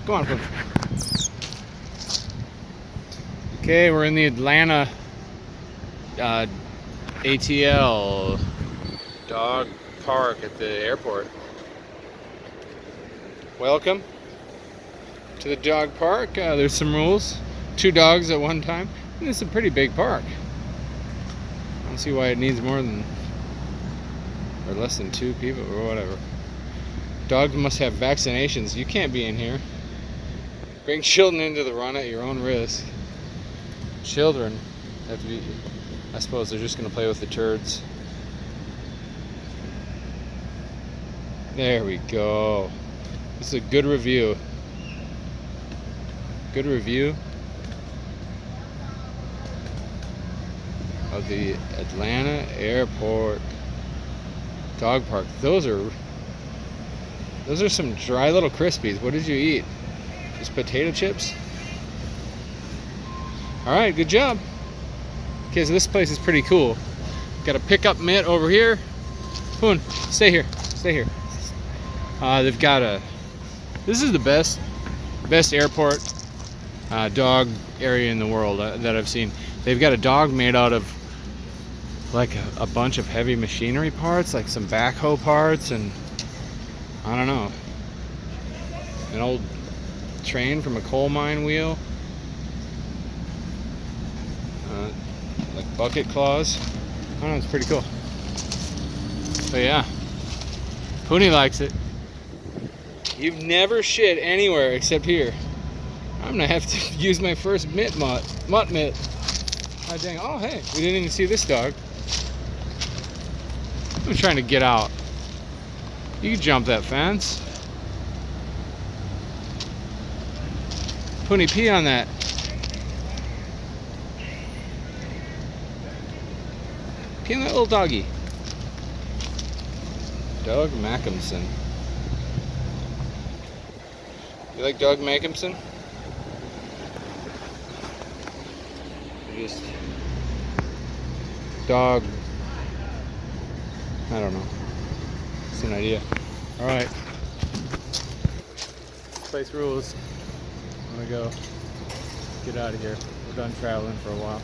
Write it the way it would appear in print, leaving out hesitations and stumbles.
Come on, Poony. Okay, we're in the Atlanta ATL dog park at the airport. Welcome to the dog park. There's some rules. 2 dogs at one time. And it's a pretty big park. I don't see why it needs more than or less than 2 people or whatever. Dogs must have vaccinations. You can't be in here. Bring children into the run at your own risk. Children have to be, I suppose they're just going to play with the turds. There we go. This is a good review. Good review of the Atlanta Airport Dog Park. Those are some dry little Krispies. What did you eat? Just potato chips? Alright, good job. Okay, so this place is pretty cool. Got a pickup mitt over here. Poon, stay here. Stay here. They've got a... This is the best airport dog area in the world that I've seen. They've got a dog made out of like a bunch of heavy machinery parts, like some backhoe parts, and I don't know, an old train from a coal mine wheel, like bucket claws. I don't know, it's pretty cool. But yeah, Poony likes it. You've never shit anywhere except here. I'm gonna have to use my first mutt mitt. Oh dang! Oh hey, we didn't even see this dog. I'm trying to get out. You can jump that fence. Poony, pee on that. Pee on that little doggy. Doug Mackinson. You like Doug Mackinson? Just dog. I don't know. It's an idea. Alright. Place rules. I'm gonna go get out of here. We're done traveling for a while.